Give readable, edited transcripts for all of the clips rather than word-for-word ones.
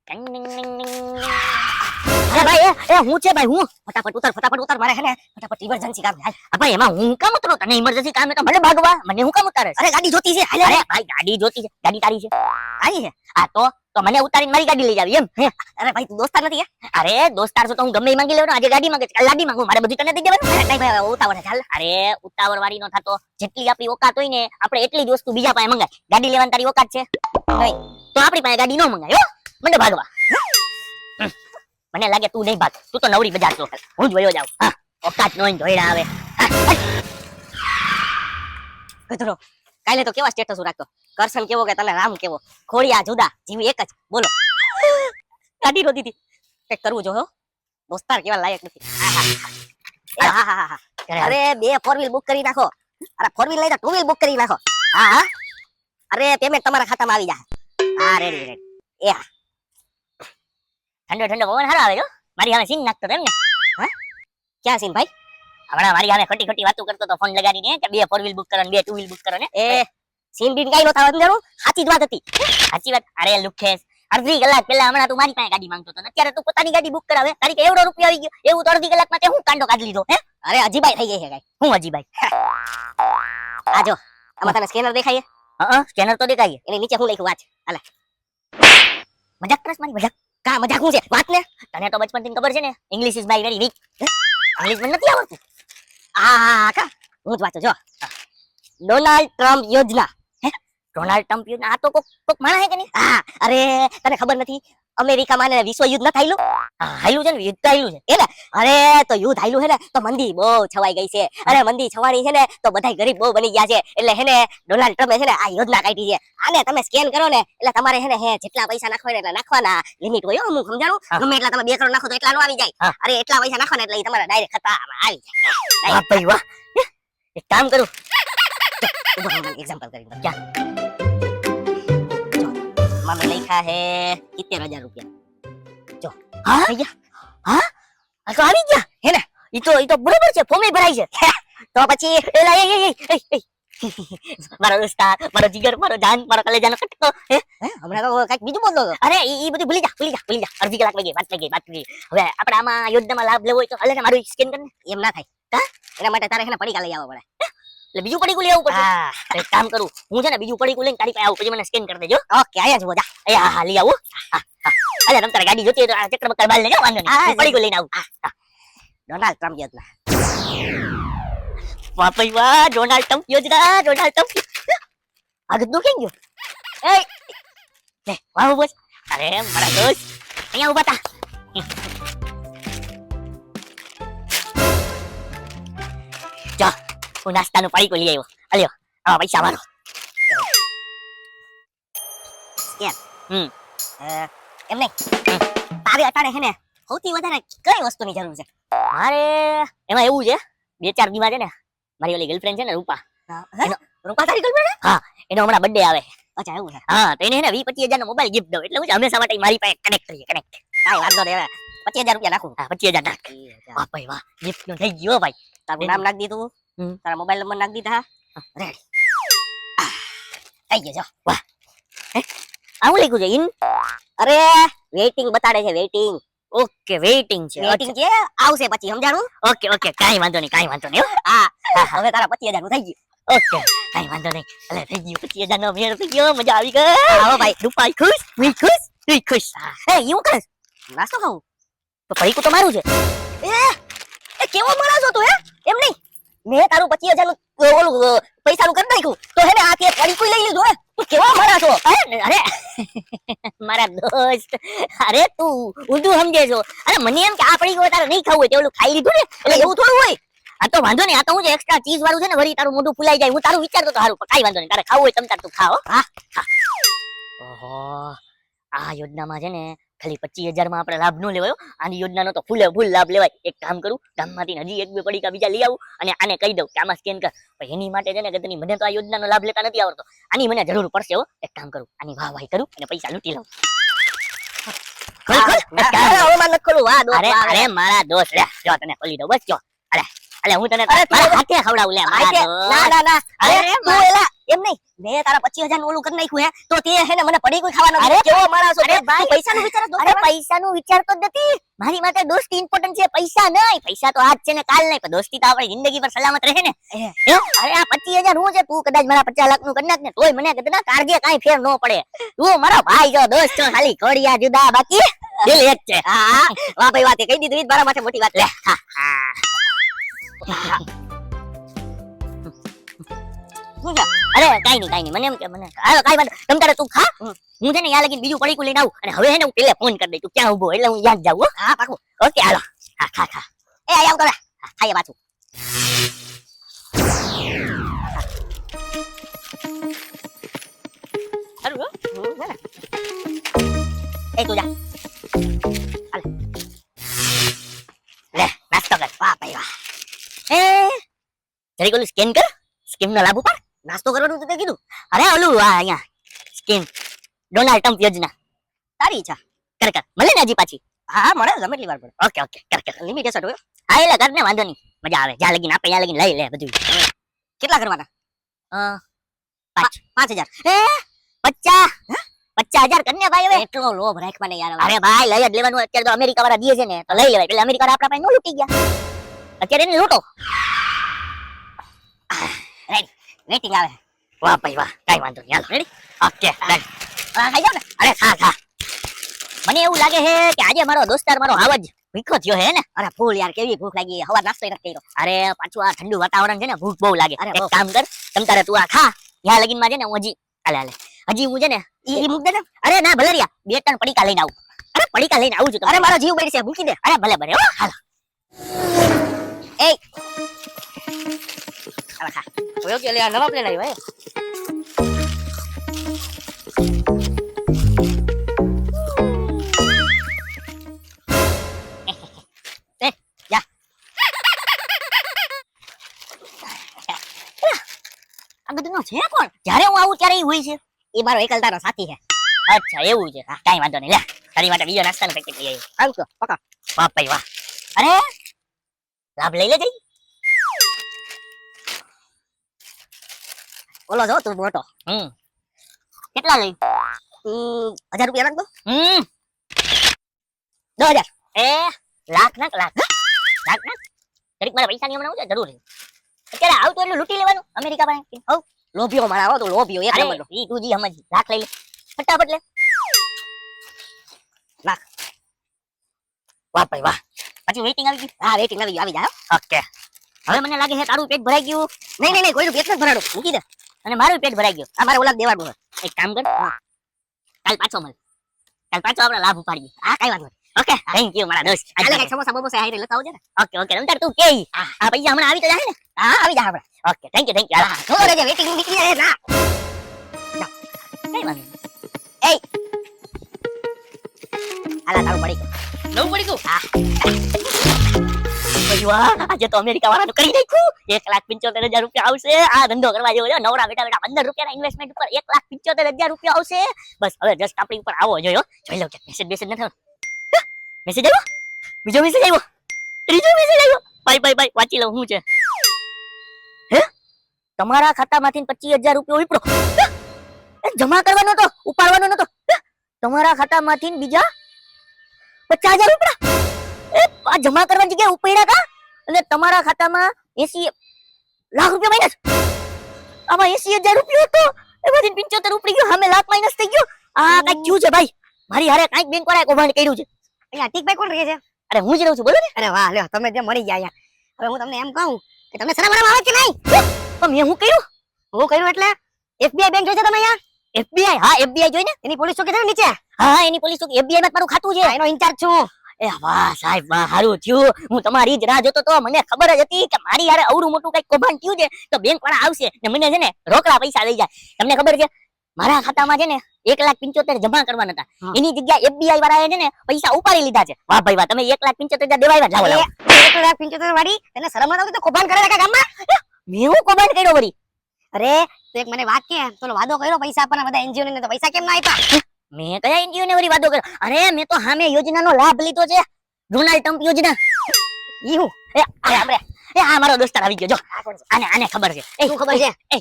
અરે ભાઈ એ હું છે ભાઈ હું ફટાફટ ઉતાર મારે હે ને ફટાફટ ઇમરજન્સી કામ છે. હાલ ભાઈ એમાં હું કામ ઉતરો તને ઇમરજન્સી કામ તો ભલે ભાગવા મને હું કામ ઉતારે? અરે ગાડી જોતી છે. અરે ભાઈ ગાડી જોતી છે. ગાડી તારી છે? તારી છે. હા તો મને ઉતારીને મારી ગાડી લઈ જાવી એમ? અરે ભાઈ તું દોસ્તાર નથી? અરે દોસ્તાર છો તો હું ગમે ઈ માંગી લેવાનો. આજે ગાડી માંગે કાલ ગાડી માંગુ. મારે બધું તને દઈ દેવાનું? અરે નહીં ભાઈ ઉતાવળ છે. અરે ઉતાવળ વાળી નો થાતો. જેટલી આપણી ઓકાત હોય ને આપણે એટલી જ વસ્તુ બીજા પાસે મંગાય. ગાડી લેવાની તારી ઓકાત છે નહીં તો આપણી પાસે ગાડી નો મંગાય. હો મને ભાગવા. મને લાગે તું નહીં ભાગ. તું તો નવરી બજાર છો. હું જ વયો જાઉં. હા ઓકાત નો ધોઈડા આવે. કચરો કાલે તો કેવા સ્ટેટસ રાખતો. કરશન કેવો કે તને રામ કેવો. ખોડિયા જુદા જીવી એક જ. બોલો ગાડી રોતી હતી. કઈક કરવું જો હો. દોસ્તાર કેવા લાયક નથી. અરે બે 4 વ્હીલ બુક કરી નાખો. અરે 4 વ્હીલ નહીં તો 2 વ્હીલ બુક કરી નાખો. હા અરે પેમેન્ટ તમારા ખાતામાં આવી જાય. હા રેડી એ ઠંડો પવન હારો આવે જો. મારી સામે સીન નાખતો એમ ને? હા ક્યાં સીન ભાઈ? હમણાં મારી સામે ખોટી વાતો કરતો તો ફોન લગાડીને કે બે 4 વ્હીલ બુક કરો ને બે 2 વ્હીલ બુક કરો ને. એ સીન બીન કાઈ નતા સમજાણું. સાચી જ વાત હતી. સાચી વાત. અરે લુખેસ અડધી કલાક પહેલા હમણાં તું મારી પાસે ગાડી માંગતો હતો ને અત્યારે તું પોતાની ગાડી બુક કરાવે. તારી કે એવડો રૂપિયા આવી ગયો એવું તો અડધી કલાકમાં તે હું કાંડો કાઢી લીધો હે? અરે અજીબાઈ થઈ ગઈ છે ગાય. હું અજીબાઈ? આ જો આમાં તને સ્કેનર દેખાય? હા સ્કેનર તો દેખાય. એની નીચે હું લખ્યું વાંચ. હાલે મજાક કરસ મારી મજાક? કા મજાક હું છે વાત ને? તને તો બચપનથી ખબર છે ને English is my very weak. English મને નથી આવડતું. હા કા હું જ વાંચું જો. ડોનાલ્ડ ટ્રમ્પ યોજના. હે ડોનાલ્ડ ટ્રમ્પ યોજના? આ તો કોક માણસ હે કે નહીં? હા અરે તને ખબર નથી અમેરિકામાં ને વિશ્વ યુદ્ધ ન થયેલું? હા હાયલું છે ને યુદ્ધ હાયલું છે એટલે. અરે તો યુદ્ધ હાયલું છે ને તો મંદી બહુ છવાઈ ગઈ છે. અરે મંદી છવાણી છે ને તો બધાય ગરીબ બહુ બની ગયા છે. એટલે હે ને ડોનાલ્ડ ટ્રમ્પે છે ને આ યોજના કાઢી છે. આને તમે સ્કેન કરો ને એટલે તમારે હે ને જેટલા પૈસા નાખવા ને એટલે નાખવાના. લિમિટ હોય હું સમજાણું. ગમે એટલા તમે 2 કરોડ નાખો તો એટલા નો આવી જાય. અરે એટલા પૈસા નાખવાના એટલે તમારા ડાયરેક્ટ ખાતામાં આવી જાય. વાહ ભાઈ વાહ. એક કામ કરું એક્ઝામ્પલ કરીને ક્યાં મામે લખ્યા હે 70000 રૂપિયા. જો હા આવી ગયા. હા આ તો આવી ગયા હે ને? ઈ તો બરોબર છે. ફોર્મે ભરાય છે. તો પછી એલા એ મારો દોસ્તાર મારો જીગર મારો જાન મારો કલેજાનો કટકો હે હમણાં તો કઈક બીજું બોલતો હતો. અરે ઈ બધું ભૂલી જા. અડધી કલાક લાગી વાત થઈ ગઈ. હવે આપણે આમાં યોજનામાં લાભ લેવો હોય તો હાલે ને મારું સ્કેન કર ને. એમ ના થાય. કા એના માટે તારે હે ને પડીકા લઈ આવવા પડે. એટલે બીજું પડીકું લઈ આવવું પડશે. હા એક કામ કરું હું છે ને બીજું પડીકું લઈને તારી પાસે આવું પછી મને સ્કેન કરી દેજો. ઓકે આયા જ બોજા. એ હા લઈ આવું. અરે તમ તારે ગાડી જોતી હોય તો ચક્કર બક્કર બાલ લેજો વાંધો નહીં. પડીકું લઈને આવું. ડોનાલ્ડ ટ્રમ્પ યોજના. વાહ ભાઈ વાહ. ડોનાલ્ડ ટ્રમ્પ યોજના. ડોનાલ્ડ ટ્રમ્પ આગળ તું કેમ ગયો? એ લે વાહ બોસ. અરે મારા દોસ્ત અહીંયા ઉભા તા. જા હું નાસ્તાનું પડીકું લઈ આવ્યો. અલ્યો આવા પૈસા મારો. કેમ એમ નહીં તારે અટાણે છે ને સૌથી વધારે કઈ વસ્તુની જરૂર છે? મારે એમાં એવું છે 2-4 દીમાં છે ને મારી ઓલી ગર્લફ્રેન્ડ છે ને રૂપા. રૂપા તારી ગર્લફ્રેન્ડ? હા એનો હમણાં બર્થડે આવે. અચ્છા એવું છે. હા તો એને છે ને 20-25 હજાર નો મોબાઈલ ગિફ્ટ દઉં એટલે હું હંમેશા માટે મારી પાસે કનેક્ટ કરીએ. કાઈ વાંધો નહીં. 25,000 રૂપિયા નાખું. હા 25,000 નાખ. વાહ ભાઈ વાહ ગિફ્ટ નું થઈ ગયો ભાઈ. તારું નામ નાખ દીધું. તારા મોબાઈલ નંબર નાખ દીધા. રેડી થઈ ગયો જો. વાહ આવું લખ્યું છે ઇન? અરે વેઇટિંગ બતાડે છે વેઇટિંગ. ઓકે વેઇટિંગ છે. વેઇટિંગ છે આવશે પછી સમજાણું. ઓકે કાઈ વાંધો નહીં. હા હવે તારા 25,000 નું થઈ ગયું. ઓકે કાઈ વાંધો નહીં. અલે થઈ ગયું 25,000 નો મેળ થઈ ગયો. મજા આવી ગઈ. આવો ભાઈ રૂપાઈ ખુશ હું ખુશ તું ખુશ. એ યું કર નાસ્તો ખાવું તો પડીકું તો મારું છે. એ કેવો માણસ હતો હે? એમ નહીં મેં તારું 25,000 નું ઓલું પૈસાનું કરી નાખ્યું તો હે ને આ તે પડીકું લઈ લીધું હે. તું કેવો માણસ છો? અરે મારા દોસ્ત અરે તું ઊંધું સમજે છો. અરે મને એમ કે આ પડીકું તારે નહીં ખાવું હોય તે ઓલું ખાઈ લીધું ને એટલે એવું થોડું હોય. આ તો વાંધો નહીં. આ તો હું એક્સ્ટ્રા ચીઝ વાળું છે ને વળી તારું મોઢું ફૂલાઈ જાય. હું તારું વિચારતો તો સારું કાઈ વાંધો નહીં. તારે ખાવું હોય તમ તાર તું ખાઓ. હા ઓહો આ યોજનામાં છે ને ખાલી 25,000 માં આપણે લાભ ન લેવાયો. આની યોજનાનો તો ફૂલે ફૂલ લાભ લેવાય. એક કામ કરું ગામમાંથી હજી 1-2 પડીકા બીજા લઈ આવું અને આને કહી દઉં કે આમાં સ્કેન કર. પણ એની માટે છે ને કે મને તો આ યોજનાનો લાભ લેતા નથી આવડતો. આની મને જરૂર પડશે હો. એક કામ કરું આની વાહ કરું અને પૈસા લૂંટી લઉં. અરે મારા દોસ્ત લે જો તને ખોલી દઉં બસ જો. અરે હું તને હાથે ખવડાવું લે. ના અરે તું એલા એમ નહીં મેં તારા 25,000 નું ઓલું કરી નાખ્યું હે તો તે હે ને મને પડી કોઈ ખાવાનો અરે કેવો માણસ અરે ભાઈ પૈસાનું વિચાર જ અરે પૈસાનું વિચારતો જ નથી મારી માટે દોસ્તી ઇમ્પોર્ટન્ટ છે પૈસા નહીં પૈસા તો આજ છે ને કાલ નહીં પણ દોસ્તી તો આપણી જિંદગી પર સલામત રહે ને અરે આ 25,000 હું છે તું કદાચ મારા 50 લાખ નું કરી નાખ ને તોય મને કદાચ કારજે કાઈ ફેર ન પડે તું મારો ભાઈ જો દોસ્ત છો ખાલી ઘોડિયા જુદા બાકી દિલ એક છે હા વાહ ભાઈ વાત કહી દીધું મારા માટે મોટી વાત લે અરે કાઈ નહીં મને એમ કે મને હાલો કાઈ વાત તમ તારે તું ખા હું છે ને યા લગીને બીજું પડીકું લઈને આવું અને હવે હે ને હું પેલે ફોન કરી દઈ તું ક્યાં ઊભો એટલે હું યાદ જાઉં હા પાકું ઓકે હાલો હા ખા એ આવ કરે ખાઈએ પાછું સારું એ તું જા હાલ લે નાસ્તો કર વાહ ભાઈ વાહ એ જરી કોલું સ્કેન કર સ્કીમ નો લાભ ઉપાડ નાસ્તો કરવાનું તે કીધું અરે ઓલું આ અહીંયા સ્કીમ ડોનાલ્ડ ટ્રમ્પ યોજના તારી ઈચ્છા કર મળે ને હજી પાછી હા મળે ગમે એટલી વાર પડે ઓકે કર લિમિટેશન હોય હા એટલે કર ને વાંધો નહીં મજા આવે જ્યાં લગીને આપે ત્યાં લગીને લઈ લે બધું કેટલા કરવાના 5,000 એ 50,000 કરને ભાઈ હવે એટલો લોભ રાખવા ને યાર અરે ભાઈ લઈ જ લેવાનું અત્યારે તો અમેરિકા વાળા દીએ છે ને તો લઈ લેવાય એટલે અમેરિકા આપણા પાસે નો લૂટી ગયા અત્યારે એને લૂટો રેડી વેટિંગ આવે વાહ ભાઈ વાહ કાઈ વાંધો નહીં હાલો રેડી ઓકે ડન ખાઈ જાવ ને અરે ખા મને એવું લાગે છે કે આજે મારો દોસ્તાર મારો આવાજ ભૂખો થયો હે ને અરે ફૂલ યાર કેવી ભૂખ લાગી હવા નાસ્તો નથી કર્યો અરે પાછું આ ઠંડુ વાતાવરણ છે ને ભૂખ બહુ લાગે એક કામ કર તમ તારે તું આ ખા યા લગીન માં છે ને હું હજી હું છે ને ઈ મૂક દે ને અરે ના ભલરિયા 2-3 પડીકા લઈને આવું અરે પડીકા લઈને આવું છું અરે મારો જીવ બળી છે મૂકી દે અરે ભલે હો હાલો એ હાલો ખા ઓયો કે લે આ નવા પ્લેન આવ્યો હે જા આ બધું છે કોણ જ્યારે હું આવું ત્યારે ઈ હોય છે એ મારો એકલતાનો સાથી છે અચ્છા એવું છે કાઈ વાંધો નહીં લે તારી માટે બીજો નાસ્તાનો પેકેટ લઈ આવ્યો આવજો પકા વાહ ભાઈ વાહ અરે લાભ લઈ લેજે ઓલો જો તું મોટો કેટલા લઈ 1,000 રૂપિયા નાખ દો 2,000 એ લાખ નાખ દરેક મારા પૈસા ની હમણાં જરૂર છે અત્યારે આવતું એટલું લૂંટી લેવાનું અમેરિકા પાસે હવ લોભિયો મારા આવો તો લોભિયો એક નંબરનો ઈ તું જી સમજ લાખ લઈ લે ફટાફટ લે લાખ વાહ ભાઈ વાહ પછી વેટિંગ આવી ગયું હા વેટિંગ આવી જાય ઓકે હવે મને લાગે છે તારું પેટ ભરાઈ ગયું નહીં કોઈનું પેટ નથી ભરાડું મૂકી દે અને મારું પેટ ભરાઈ ગયું આ મારે ઓલા દેવાનું એક કામ કર કાલ પાછો આપણે લાભ ઉપાડીએ હા કઈ વાત નથી ઓકે થેન્ક યુ મારા દોસ્ત આજે કઈ સમોસા બમોસા હાઈરે લેતા આવજે ને ઓકે નંતર તું કે આ પૈસા હમણાં આવી તો જાય ને હા આવી જાય આપણે ઓકે થેન્ક યુ હા થોડો રેજે વેટિંગ નીકળી જાય ના કઈ વાત એ આલા તારું પડી નવું પડી ગયું હા ભાઈ વાહ આજે તો અમેરિકા વાળાનું કરી નાખ્યું 1,75,000 રૂપિયા આવશે આ ધંધો કરવા જેવો છે નવરા બેટા 15 રૂપિયાના ઇન્વેસ્ટમેન્ટ ઉપર 1,75,000 રૂપિયા આવશે બસ હવે જસ્ટ આપણી ઉપર આવો જોયો જોઈ લો કે મેસેજ નથી મેસેજ આવ્યો બીજો મેસેજ આવ્યો ત્રીજો મેસેજ આવ્યો બાય વાંચી લઉં શું છે હે તમારા ખાતામાંથી 25,000 રૂપિયા ઉપડો જમા કરવાનો તો ઉપાડવાનો નતો તમારા ખાતામાંથી બીજા 50,000 ઉપડા આ જમા કરવાની જગ્યાએ ઉપાડ્યા કા અને તમારા ખાતામાં 80 લાખ રૂપિયા માઈનસ આમાં 80,000 રૂપિયા હતો એમાંથી 75 ઉપડી ગયો સામે લાખ માઈનસ થઈ ગયો આ કઈ થયું છે ભાઈ મારી હારે કાંઈક બેંક વાળાએ કૌભાંડ કર્યું છે અહીંયા ટીકભાઈ કોણ રહે છે અરે હું જ રહું છું બોલો ને અરે વાહ લ્યો તમે જે મળી ગયા અહીંયા હવે હું તમને એમ કહું કે તમને શરમ આવે કે નહીં તો મેં હું કર્યું એટલે FBI બેંક જોઈ છે તમે અહીંયા FBI હા FBI જોઈને એની પોલીસ ચોકી છે ને નીચે હા એની પોલીસ ચોકી FBI માં મારું ખાતું છે એનો ઇન્ચાર્જ છું એ વાહ સાહેબ વાહ હારું થયું હું તમારી જ રાહ જોતો તો મને ખબર જ હતી કે મારી યાર અવરું મોટું કઈક કૌભાંડ થયું છે તો બેંક વાળા આવશે ને મને છે ને રોકડા પૈસા લઈ જાય તમને ખબર છે મારા ખાતામાં છે ને 1,75,000 જમા કરવાના હતા એની જગ્યા FBI વાળાએ છે ને પૈસા ઉપાડી લીધા છે વાહ ભાઈ વાહ તમે 1,75,000 દેવાય લાવો 1,75,000 વાળી એને શરમ ન આવતી તો કૌભાંડ કરે કાકા ગામમાં મેં હું કૌભાંડ કર્યો વળી અરે તો એક મને વાત કે તો વાદો કર્યો પૈસા આપવાના બધા એનજીઓ ને તો પૈસા કેમ ના આપ્યા મેં કયા એનજીઓ ને વળી વાદો કર્યો અરે મેં તો સામે યોજનાનો લાભ લીધો છે ડોનાલ્ડ ટ્રમ્પ યોજના ઈ હું એ આપણે એ આ મારો દોસ્તાર આવી ગયો જો આને ખબર છે એ શું ખબર છે એ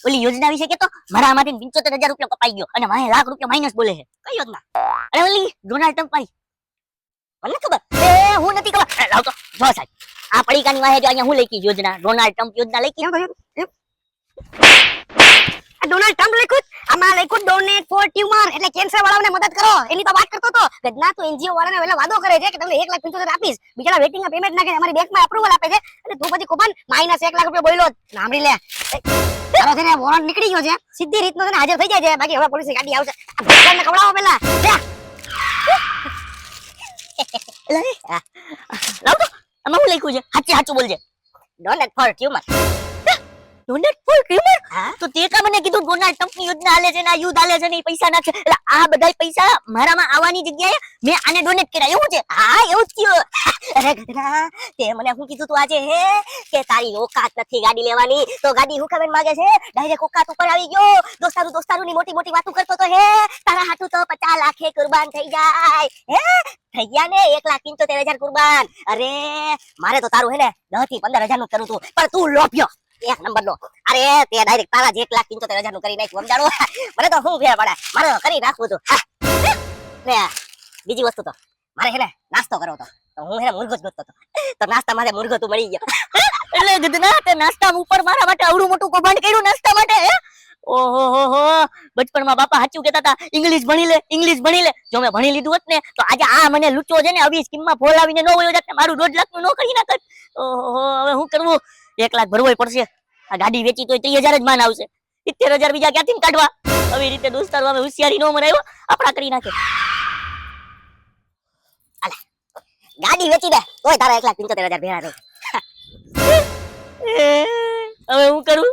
ઓલી યોજના વિશે કેતો મારા આમાંથી 75,000 રૂપિયા કપાઈ ગયો અને મારે લાખ રૂપિયા માઇનસ બોલે છે. કઈ યોજના? અરે ઓલી ડોનાલ્ડ ટ્રમ્પ ભાઈ મને ખબર હું નથી ખબર. લાવ તો જો સાહેબ આ પડીકાની વાહે જો અહીંયા હું લખી યોજના ડોનાલ્ડ ટ્રમ્પ યોજના લખી ડોનાલ્ડ ટ્રમ્પ લખ્યું આમાં લખ્યું ડોનેટ ફોર ટ્યુમર એટલે કેન્સર વાળાઓને મદદ કરો એની તો વાત કરતો તો ગજના તો એનજીઓ વાળાને વેલા વાદો કરે છે કે તમને 1,75,000 આપીશ બીજા વેટિંગ ના પેમેન્ટ નાખે અમારી બેંકમાં અપ્રુવલ આપે છે અને તું પછી કુપન -1 લાખ રૂપિયા બોલ્યો સાંભળી લે તારો છે ને વોરંટ નીકળી ગયો છે સીધી રીતનો છે ને હાજર થઈ જાય છે બાકી હવે પોલીસની ગાડી આવશે ભગવાનને ખવડાવો પેલા લાવ તો આમાં હું લખ્યું છે સાચું બોલજે donate for tumour donate for tumour તો તે કા મને કીધું ડોનાલ્ડ ટ્રમ્પની યોજના હાલે છે ને આ યુદ્ધ હાલે છે ને એ પૈસા નાખે એટલે આ બધાય પૈસા મારામાં આવવાની જગ્યાએ મેં આને ડોનેટ કર્યા એવું છે હા એવું જ થયું અરે ગધરા તે મને શું કીધું તું આજે હે કે તારી ઓકાત નથી ગાડી લેવાની તો ગાડી હું ખબર માંગે છે ડાયરેક્ટ ઓકાત ઉપર આવી ગયો દોસ્તારોની મોટી મોટી વાતો કરતો તો હે તારા હાટુ તો 50 લાખે કુરબાન થઈ જાય હે થઈ ગયા ને 1,75,000 કુરબાન અરે મારે તો તારું હે ને 10 થી 15,000 નું કરું તું પણ તું લોભ્યો એક નંબર નો અરે તે ડાયરેક્ટ તારા જ 1,75,000 નું કરી નાખ્યું સમજાણો મને તો શું ફેર પડે મારે તો કરી નાખવું તું ને બીજી વસ્તુ તો મારે હે ને નાસ્તો કરવો તો હું હે મુર્ગો જ ગોતતો તો નાસ્તા માટે મુર્ગો તું મળી ગયો એટલે ગધના તે નાસ્તા ઉપર મારા માટે આવડું મોટું કૌભાંડ કર્યું નાસ્તા માટે હે ઓહો હો બચપણમાં બાપા સાચું કહેતા હતા ઇંગ્લિશ ભણી લે જો મેં ભણી લીધું હોત ને તો આજે આ મને લૂચો છે ને આવી સ્કીમમાં ફોલાવીને ન વયો જાત ને મારું 1.5 લાખનું નો કરી નાખત ઓહો હવે શું કરવું 1 લાખ ભરવોય પડશે આ ગાડી વેચી તોય 30,000 જ માન આવશે 70,000 બીજા ક્યાંથી કાઢવા આવી રીતે દોસ્તારો હવે હોશિયારી નો મરાયો આપડા કરી નાખે અલે ગાડી વેચી દે તોય તારા 1,75,000 ભેરા રહે હવે હું કરું